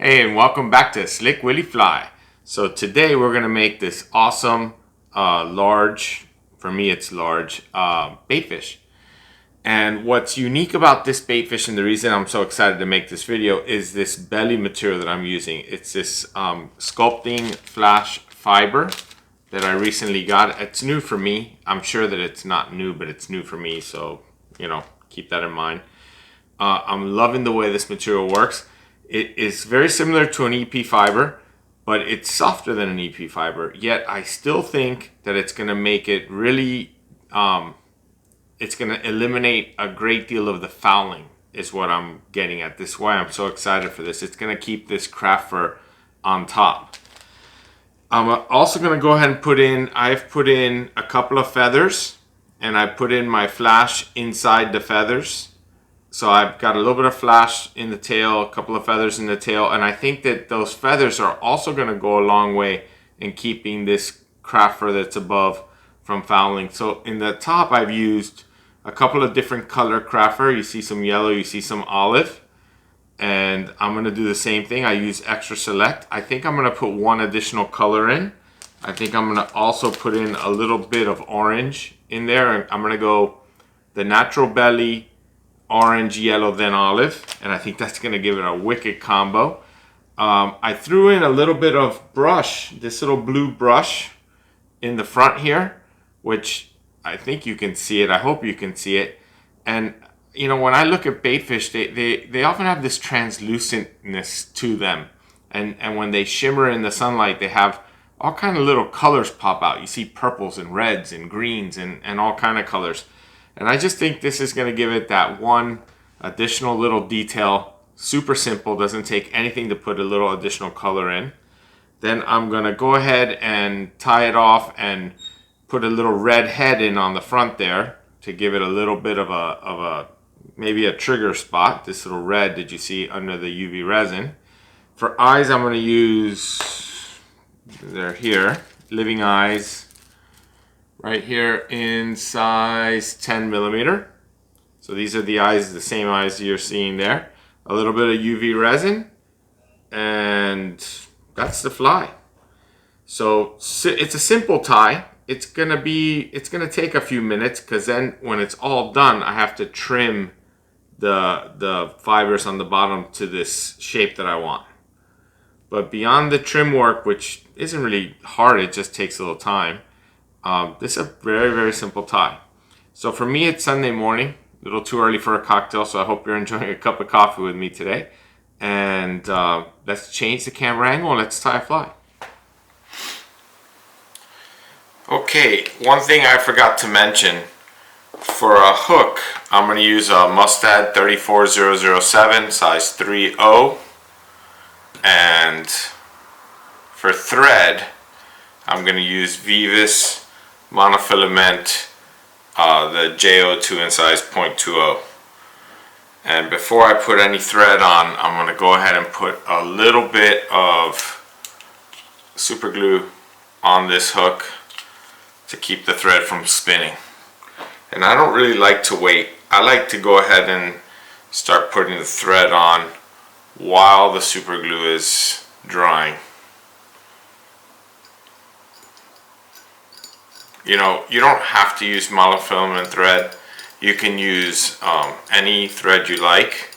Hey, and welcome back to Slick Willy Fly. So today we're gonna make this awesome large, for me it's large, baitfish. And what's unique about this baitfish, and the reason I'm so excited to make this video, is this belly material that I'm using. It's this Sculpting flash fiber that I recently got. It's new for me. I'm sure that it's not new, but it's new for me, so keep that in mind. I'm loving the way this material works. It is very similar to an EP fiber, but it's softer than an EP fiber. Yet I still think that it's going to make it really, it's going to eliminate a great deal of the fouling is what I'm getting at. This is why I'm so excited for this. It's going to keep this craft fur on top. I'm also going to go ahead and put in, I've put in a couple of feathers, and I put in my flash inside the feathers. So I've got a little bit of flash in the tail, a couple of feathers in the tail, and I think that those feathers are also going to go a long way in keeping this craft fur that's above from fouling. So in the top I've used a couple of different color craft fur. You see some yellow, you see some olive, and I'm going to do the same thing. I use extra select. I think I'm going to put one additional color in. I think I'm going to also put in a little bit of orange in there, and I'm going to go the natural belly, orange, yellow, then olive, and I think that's going to give it a wicked combo. I threw in a little bit of brush, this little blue brush in the front here, which I think you can see it. I hope you can see it. And when I look at baitfish, they often have this translucentness to them, and when they shimmer in the sunlight, they have all kind of little colors pop out. You see purples and reds and greens and all kind of colors. And I just think this is going to give it that one additional little detail. Super simple, doesn't take anything to put a little additional color in. Then I'm going to go ahead and tie it off and put a little red head in on the front there to give it a little bit of a maybe a trigger spot. This little red that you see under the UV resin. For eyes, I'm going to use, they're here, living eyes. Right here in size 10 millimeter. So these are the eyes, the same eyes you're seeing there. A little bit of UV resin, and that's the fly. So it's a simple tie. It's gonna take a few minutes, because then when it's all done, I have to trim the fibers on the bottom to this shape that I want. But beyond the trim work, which isn't really hard, it just takes a little time. This is a very, very simple tie. So for me, it's Sunday morning, a little too early for a cocktail, so I hope you're enjoying a cup of coffee with me today. And let's change the camera angle and let's tie a fly. Okay, one thing I forgot to mention, for a hook, I'm going to use a Mustad 34007 size 3/0, and for thread, I'm going to use Veevus Mnofilament, the JO2 in size 0.20. And before I put any thread on, I'm going to go ahead and put a little bit of super glue on this hook to keep the thread from spinning. And I don't really like to wait. I like to go ahead and start putting the thread on while the super glue is drying. You don't have to use monofilament thread. You can use any thread you like.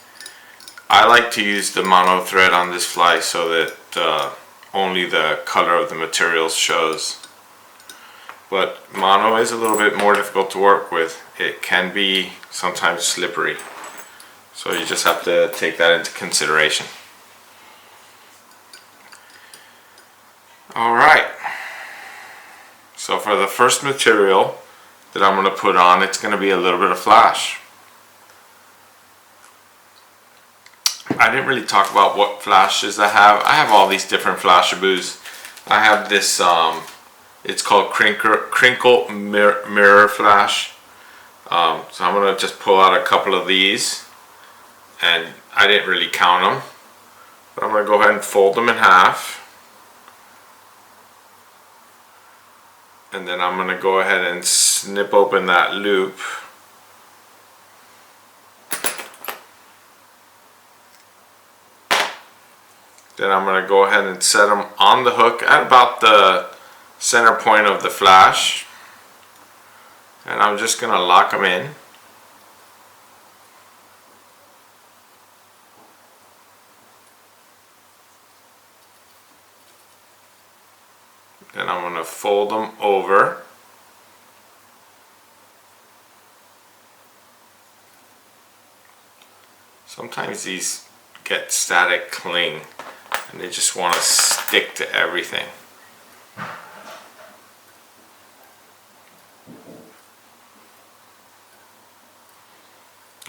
I like to use the mono thread on this fly so that only the color of the materials shows. But mono is a little bit more difficult to work with. It can be sometimes slippery. So you just have to take that into consideration. Alright. So for the first material that I'm going to put on, it's going to be a little bit of flash. I didn't really talk about what flashes I have. I have all these different Flashaboos. I have this, it's called Krinkle mirror flash. So I'm going to just pull out a couple of these, and I didn't really count them, but I'm going to go ahead and fold them in half. And then I'm going to go ahead and snip open that loop. Then I'm going to go ahead and set them on the hook at about the center point of the flash. And I'm just going to lock them in. Then I'm going to fold them over. Sometimes these get static cling and they just want to stick to everything.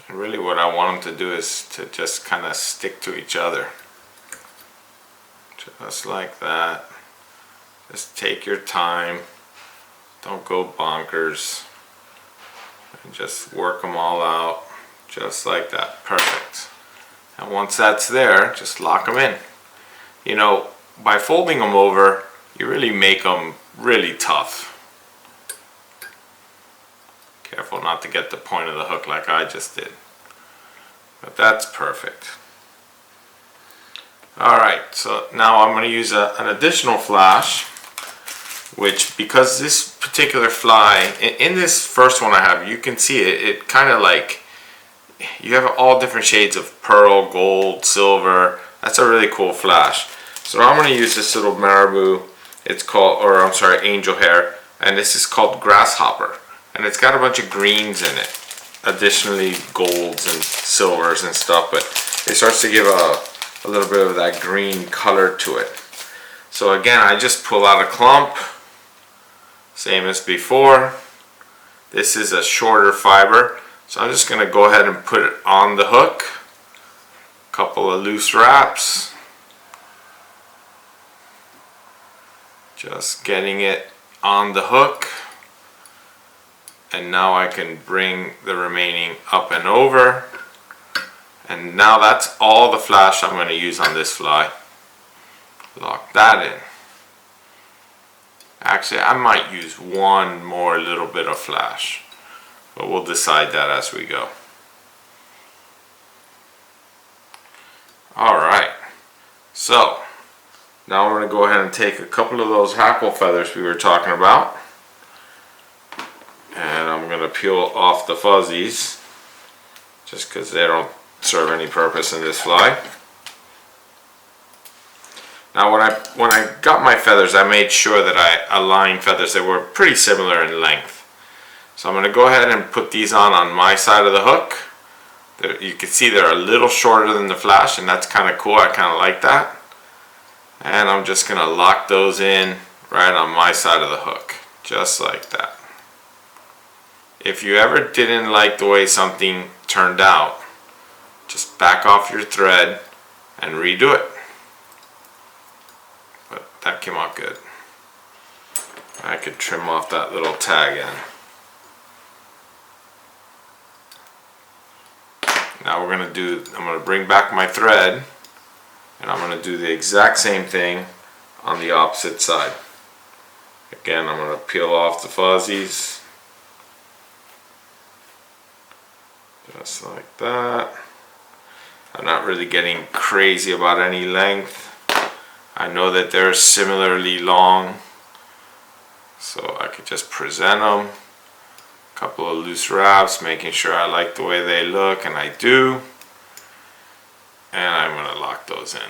And really what I want them to do is to just kind of stick to each other. Just like that. Just take your time. Don't go bonkers. And just work them all out. Just like that. Perfect. And once that's there, just lock them in. You know, by folding them over, you really make them really tough. Careful not to get the point of the hook like I just did. But that's perfect. Alright, so now I'm going to use an additional flash, which, because this particular fly, in this first one I have, you can see it kind of like, you have all different shades of pearl, gold, silver. That's a really cool flash. So I'm going to use this little marabou. It's called, or I'm sorry, angel hair. And this is called Grasshopper. And it's got a bunch of greens in it. Additionally, golds and silvers and stuff. But it starts to give a little bit of that green color to it. So again, I just pull out a clump. Same as before. This is a shorter fiber. So I'm just going to go ahead and put it on the hook. A couple of loose wraps. Just getting it on the hook. And now I can bring the remaining up and over. And now that's all the flash I'm going to use on this fly. Lock that in. Actually, I might use one more little bit of flash. But we'll decide that as we go. Alright, so now we're going to go ahead and take a couple of those hackle feathers we were talking about. And I'm going to peel off the fuzzies, just because they don't serve any purpose in this fly. Now when I got my feathers, I made sure that I aligned feathers that were pretty similar in length. So I'm going to go ahead and put these on my side of the hook. You can see they're a little shorter than the flash, and that's kind of cool. I kind of like that. And I'm just going to lock those in right on my side of the hook, just like that. If you ever didn't like the way something turned out, just back off your thread and redo it. But that came out good. I could trim off that little tag end. Now I'm going to bring back my thread, and I'm going to do the exact same thing on the opposite side. Again, I'm going to peel off the fuzzies. Just like that. I'm not really getting crazy about any length. I know that they're similarly long, so I could just present them. Couple of loose wraps, making sure I like the way they look, and I do. And I'm going to lock those in.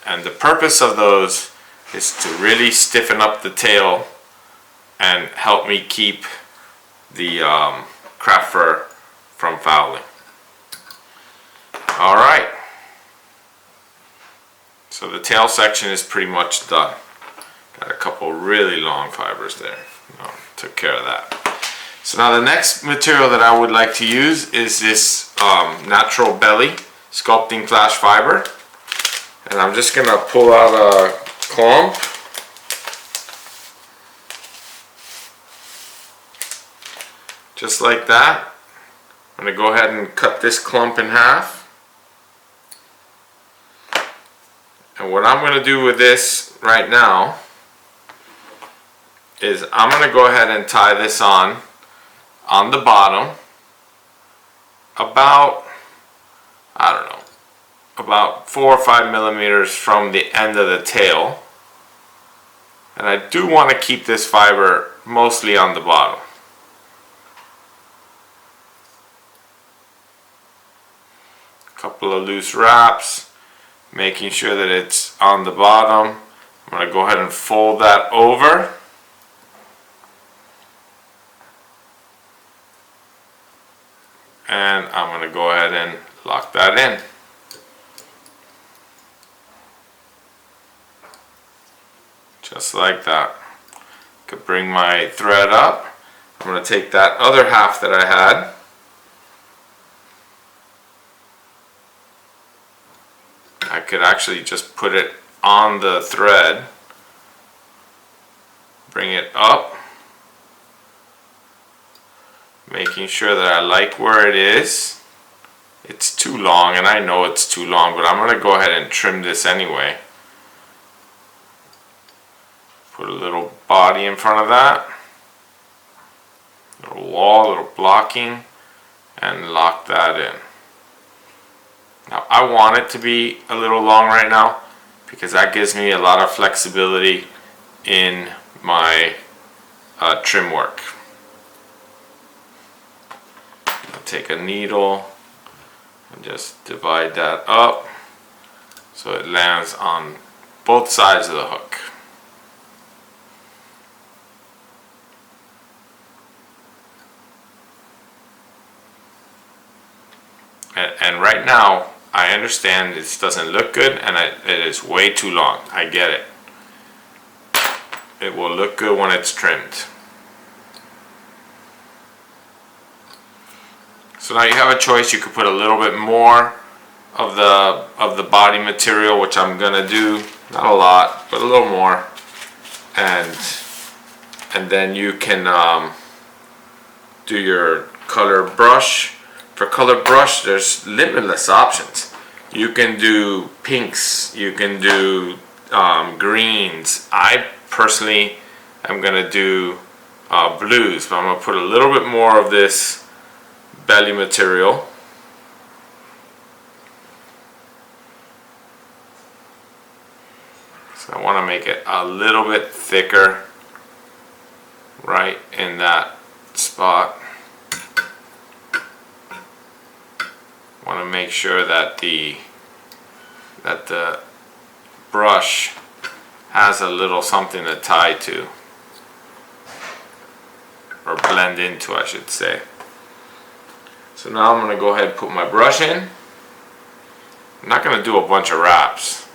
And the purpose of those is to really stiffen up the tail and help me keep the craft fur from fouling. Alright. So the tail section is pretty much done. Got a couple really long fibers there. Took care of that. So now the next material that I would like to use is this natural belly sculpting flash fiber. And I'm just going to pull out a clump. Just like that. I'm going to go ahead and cut this clump in half. And what I'm going to do with this right now is I'm going to go ahead and tie this on the bottom about, I don't know, about 4 or 5 millimeters from the end of the tail. And I do want to keep this fiber mostly on the bottom. A couple of loose wraps, making sure that it's on the bottom. I'm going to go ahead and fold that over. And I'm going to go ahead and lock that in. Just like that. Could bring my thread up. I'm going to take that other half that I had. I could actually just put it on the thread. Bring it up. Making sure that I like where it is. It's too long, and I know it's too long, but I'm going to go ahead and trim this anyway. Put a little body in front of that. Little wall, little blocking, and lock that in. Now I want it to be a little long right now because that gives me a lot of flexibility in my trim work. I'll take a needle and just divide that up so it lands on both sides of the hook. And right now, I understand this doesn't look good and it is way too long. I get it. It will look good when it's trimmed. So now you have a choice. You could put a little bit more of the body material, which I'm gonna do. Not a lot, but a little more. And then you can do your color brush. For color brush, there's limitless options. You can do pinks, you can do greens. I personally am going to do blues, but I'm going to put a little bit more of this belly material. So I want to make it a little bit thicker right in that spot. Want to make sure that the brush has a little something to tie to, or blend into, I should say. So now I'm going to go ahead and put my brush in. I'm not going to do a bunch of wraps.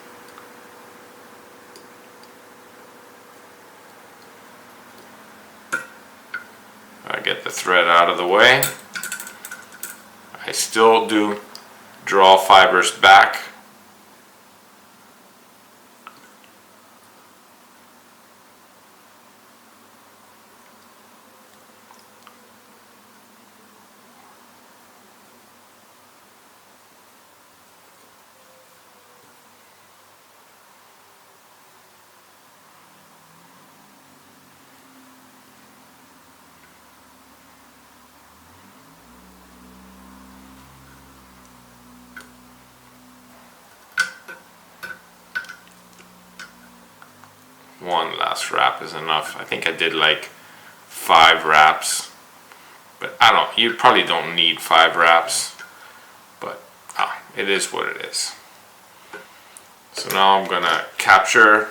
I get the thread out of the way. I still do draw fibers back. One last wrap is enough. I think I did like 5 wraps, but you probably don't need 5 wraps, but it is what it is. So now I'm gonna capture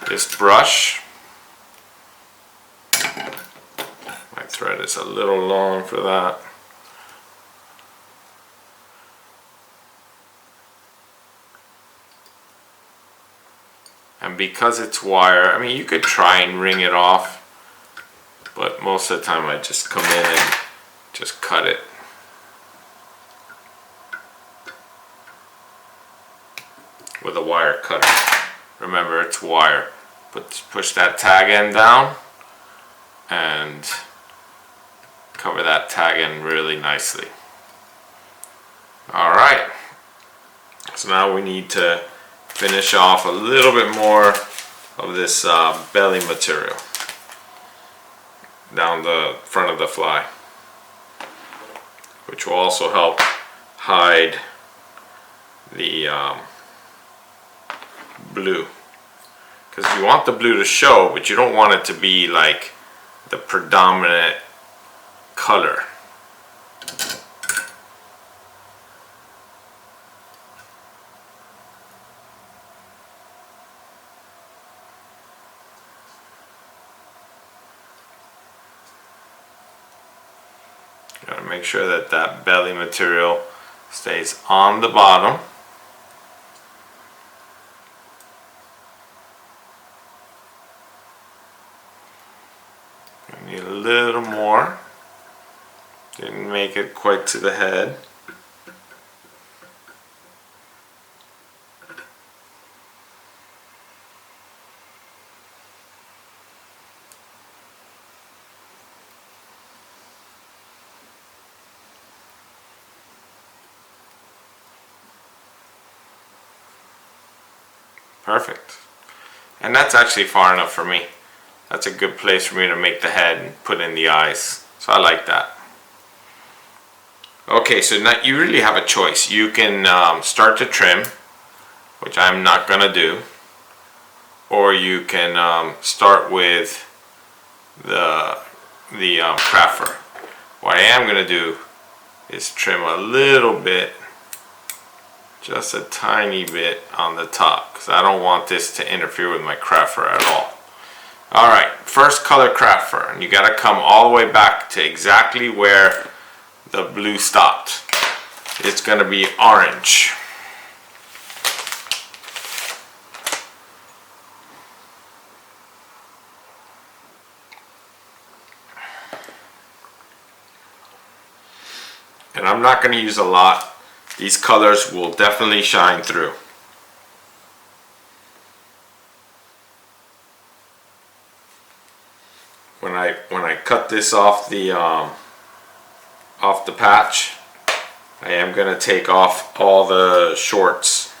this brush. My thread is a little long for that. And because it's wire, I mean, you could try and wring it off, but most of the time I just come in and just cut it. With a wire cutter. Remember, it's wire. Push that tag end down and cover that tag end really nicely. Alright, so now we need to finish off a little bit more of this belly material down the front of the fly, which will also help hide the blue, because you want the blue to show, but you don't want it to be like the predominant color. Gotta make sure that that belly material stays on the bottom. I need a little more. Didn't make it quite to the head. Perfect. And that's actually far enough for me. That's a good place for me to make the head and put in the eyes. So I like that. Okay, so now you really have a choice. You can start to trim, which I'm not gonna do, or you can start with the craft fur. What I am gonna do is trim a little bit, just a tiny bit on the top, because I don't want this to interfere with my craft fur at all. Alright, first color craft fur, and you gotta come all the way back to exactly where the blue stopped. It's gonna be orange. And I'm not gonna use a lot. These colors will definitely shine through. When I cut this off the patch, I am gonna take off all the shorts.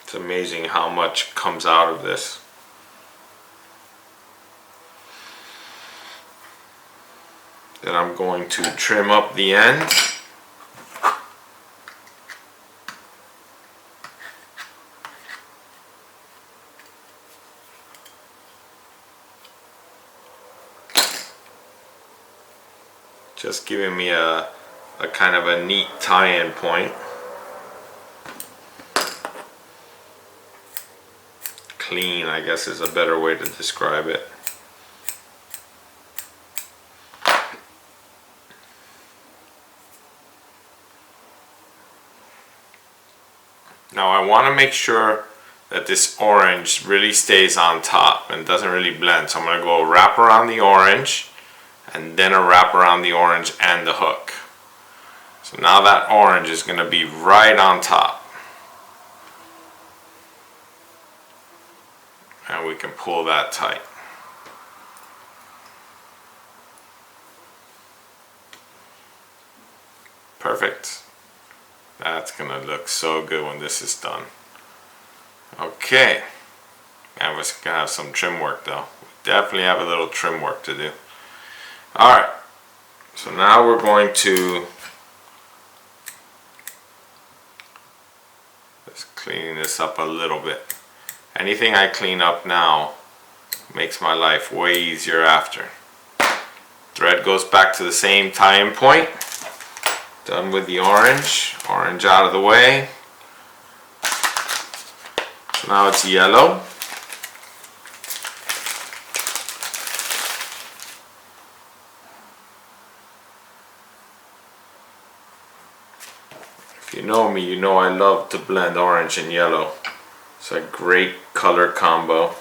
It's amazing how much comes out of this. Then I'm going to trim up the end. Just giving me a kind of a neat tie-in point. Clean, I guess, is a better way to describe it. Now I want to make sure that this orange really stays on top and doesn't really blend. So I'm going to go wrap around the orange and then a wrap around the orange and the hook. So now that orange is going to be right on top. And we can pull that tight. Perfect. That's gonna look so good when this is done. Okay. And we're gonna have some trim work though. We definitely have a little trim work to do. Alright. So now we're going to just clean this up a little bit. Anything I clean up now makes my life way easier after. Thread goes back to the same tie-in point. Done with the orange. Orange out of the way. So now it's yellow. If you know me, you know I love to blend orange and yellow. It's a great color combo.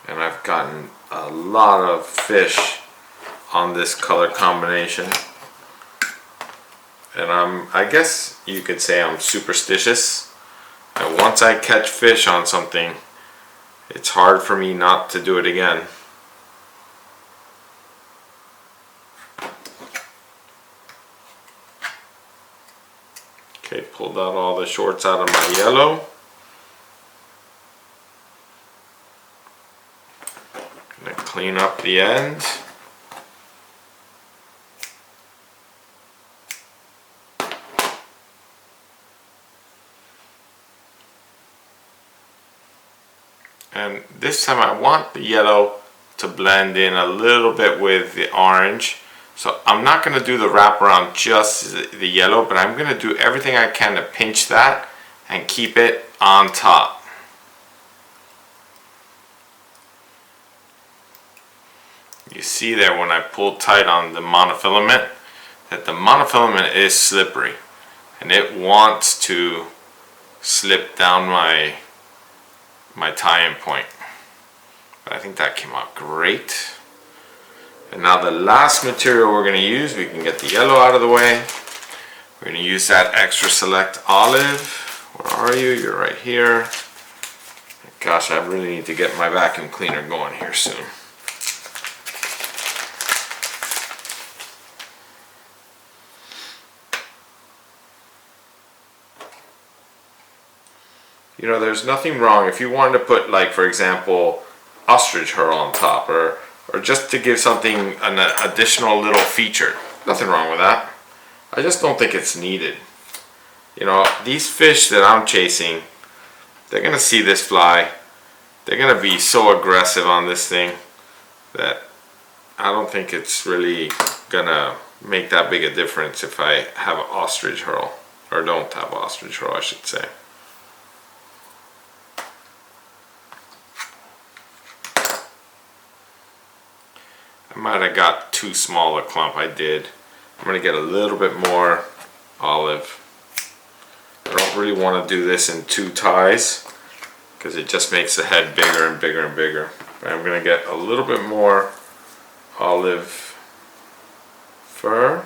And I've gotten a lot of fish on this color combination. And I guess you could say I'm superstitious. And once I catch fish on something, it's hard for me not to do it again. Okay, pulled out all the shorts out of my yellow. Gonna clean up the end. And this time I want the yellow to blend in a little bit with the orange. So I'm not going to do the wrap around just the yellow, but I'm going to do everything I can to pinch that and keep it on top. You see there when I pull tight on the monofilament that the monofilament is slippery and it wants to slip down my tie-in point. But I think that came out great. And now the last material we're going to use, we can get the yellow out of the way. We're going to use that extra select olive. Where are you? You're right here. Gosh, I really need to get my vacuum cleaner going here soon. You know, there's nothing wrong if you wanted to put, like, for example, ostrich herl on top, or just to give something an additional little feature. Nothing wrong with that. I just don't think it's needed. You know, these fish that I'm chasing, they're gonna see this fly. They're gonna be so aggressive on this thing that I don't think it's really gonna make that big a difference if I have ostrich herl, or don't have ostrich herl, I should say. I might have got too small a clump. I did. I'm going to get a little bit more olive. I don't really want to do this in two ties because it just makes the head bigger and bigger and bigger. But I'm going to get a little bit more olive fur.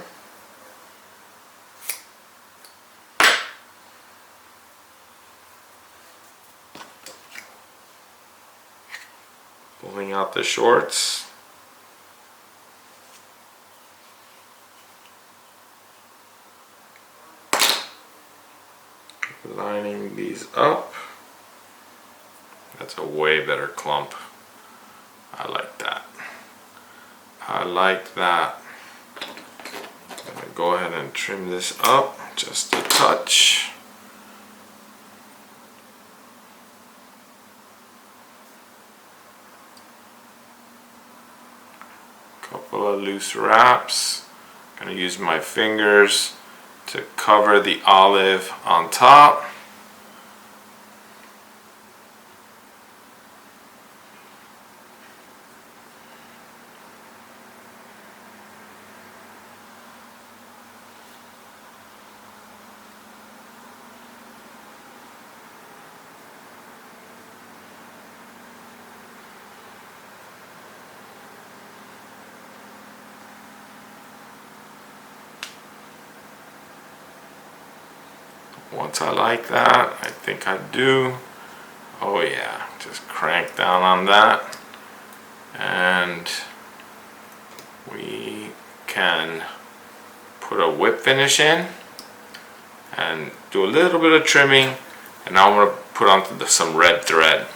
Pulling out the shorts. Lining these up. That's a way better clump. I like that. I like that. I'm gonna go ahead and trim this up just a touch. Couple of loose wraps. I'm gonna use my fingers to cover the olive on top. Once I like that, I think I do. Oh yeah, just crank down on that. And we can put a whip finish in and do a little bit of trimming. And now I'm going to put on some red thread.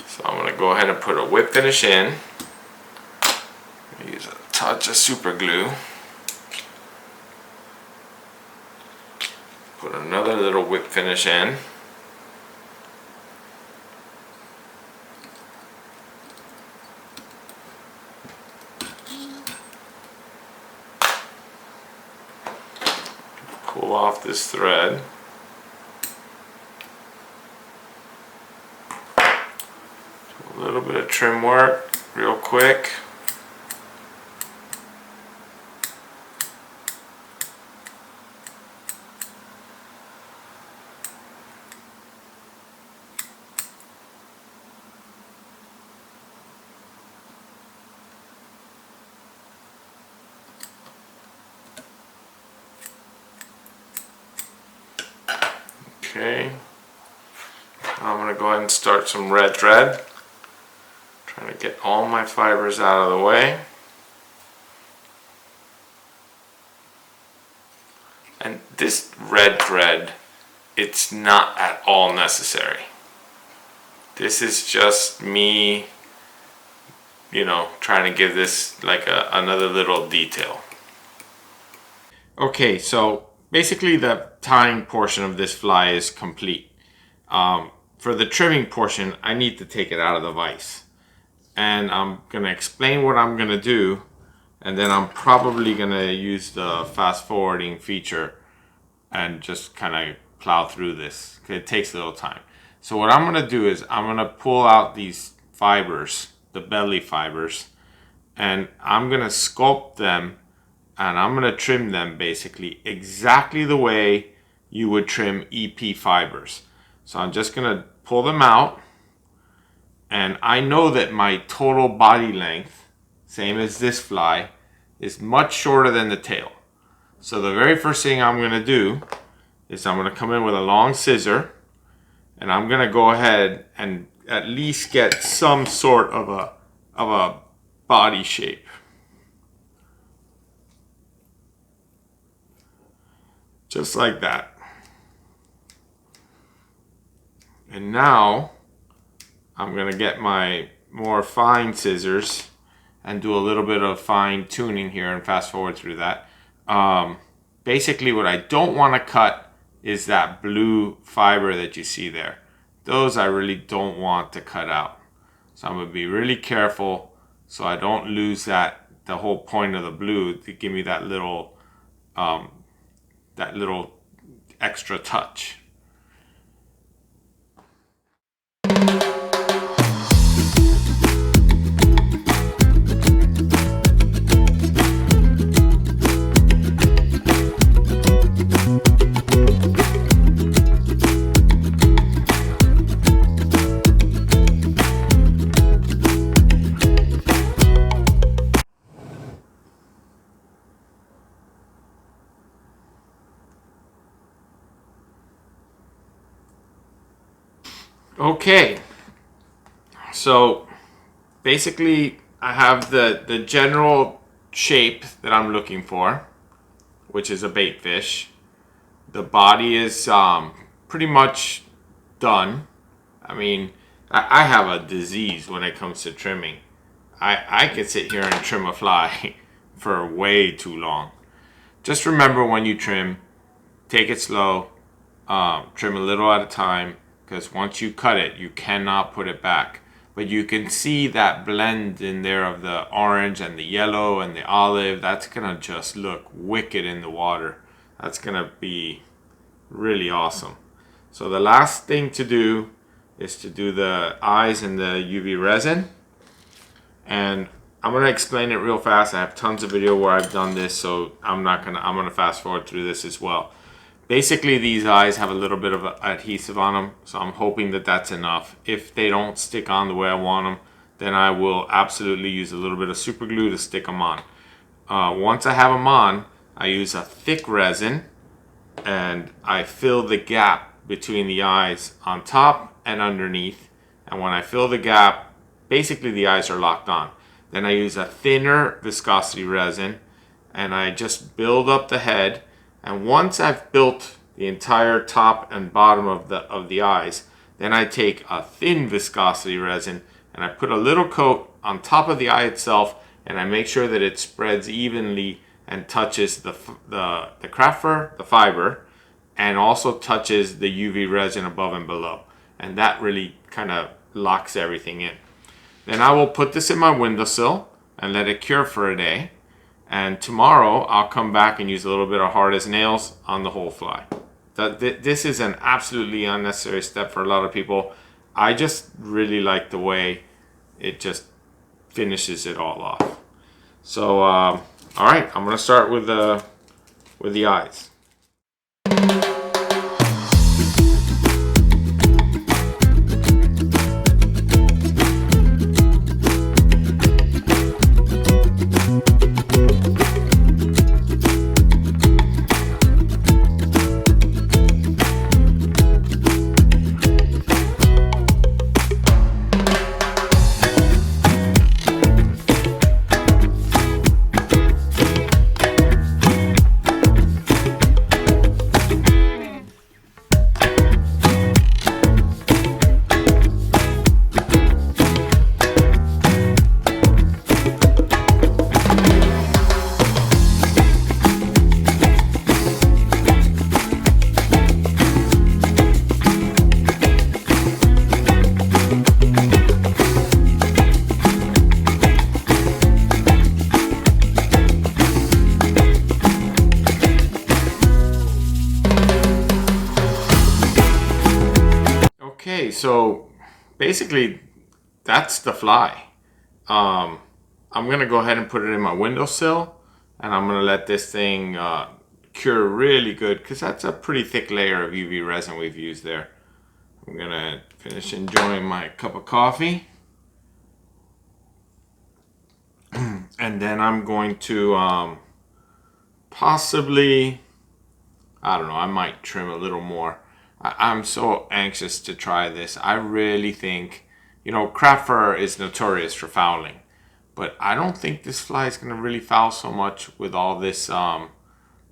So I'm going to go ahead and put a whip finish in. Use a touch of super glue. Put another little whip finish in. Pull off this thread. A little bit of trim work, real quick. Okay, I'm going to go ahead and start some red thread. Trying to get all my fibers out of the way. And this red thread, it's not at all necessary. This is just me you know, trying to give this like another little detail. Okay, so basically the tying portion of this fly is complete. For the trimming portion, I need to take it out of the vise. And I'm gonna explain what I'm gonna do, and then I'm probably gonna use the fast forwarding feature and just kind of plow through this. It takes a little time. So what I'm gonna do is I'm gonna pull out these fibers, the belly fibers, and I'm gonna sculpt them, and I'm gonna trim them basically exactly the way you would trim EP fibers. So I'm just gonna pull them out, and I know that my total body length, same as this fly, is much shorter than the tail. So the very first thing I'm gonna do is I'm gonna come in with a long scissor, and I'm gonna go ahead and at least get some sort of a body shape. Just like that. And now I'm gonna get my more fine scissors and do a little bit of fine tuning here and fast forward through that. Basically what I don't want to cut is that blue fiber that you see there. Those I really don't want to cut out. So I'm gonna be really careful so I don't lose that, the whole point of the blue, to give me that little extra touch. Okay, so basically I have the general shape that I'm looking for, which is a bait fish. The body is pretty much done. I mean, I have a disease when it comes to trimming. I could sit here and trim a fly for way too long. Just remember, when you trim, take it slow, trim a little at a time, because once you cut it, you cannot put it back. But you can see that blend in there of the orange and the yellow and the olive. That's gonna just look wicked in the water. That's gonna be really awesome. So the last thing to do is to do the eyes in the UV resin. And I'm gonna explain it real fast. I have tons of video where I've done this, so I'm gonna fast forward through this as well. Basically, these eyes have a little bit of adhesive on them, so I'm hoping that that's enough. If they don't stick on the way I want them, then I will absolutely use a little bit of super glue to stick them on. Once I have them on, I use a thick resin, and I fill the gap between the eyes on top and underneath. And when I fill the gap, basically the eyes are locked on. Then I use a thinner viscosity resin, and I just build up the head. And once I've built the entire top and bottom of the eyes, then I take a thin viscosity resin and I put a little coat on top of the eye itself, and I make sure that it spreads evenly and touches the craft fur, the fiber, and also touches the UV resin above and below. And that really kind of locks everything in. Then I will put this in my windowsill and let it cure for a day. And tomorrow I'll come back and use a little bit of hard as nails on the whole fly. This is an absolutely unnecessary step for a lot of people. I just really like the way it just finishes it all off. So, all right, I'm gonna start with the eyes. so basically that's the fly. I'm gonna go ahead and put it in my windowsill, and I'm gonna let this thing cure really good, because that's a pretty thick layer of UV resin we've used there. I'm gonna finish enjoying my cup of coffee, and then I'm going to possibly, I don't know, I might trim a little more. I'm so anxious to try this. I really think, you know, craft fur is notorious for fouling, but I don't think this fly is going to really foul so much with all this,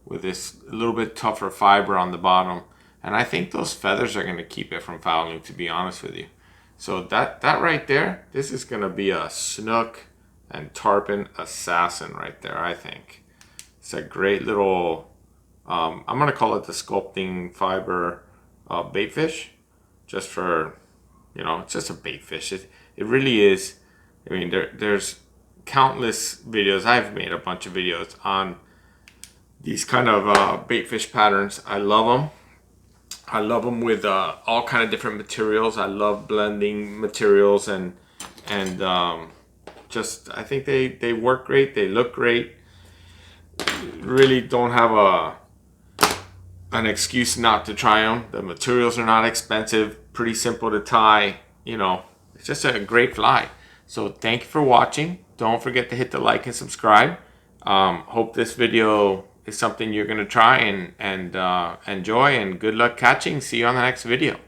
with this little bit tougher fiber on the bottom. And I think those feathers are going to keep it from fouling, to be honest with you. So that right there, this is going to be a snook and tarpon assassin right there, I think. It's a great little, I'm going to call it the sculpting fiber baitfish, just for, you know, it's just a baitfish. It really is. I mean, there's countless videos. I've made a bunch of videos on these kind of baitfish patterns. I love them. I love them with all kind of different materials. I love blending materials, and just, I think they work great. They look great. Really don't have an excuse not to try them. The materials are not expensive, pretty simple to tie. You know, it's just a great fly. So thank you for watching. Don't forget to hit the like and subscribe. Hope this video is something you're going to try and enjoy, and good luck catching. See you on the next video.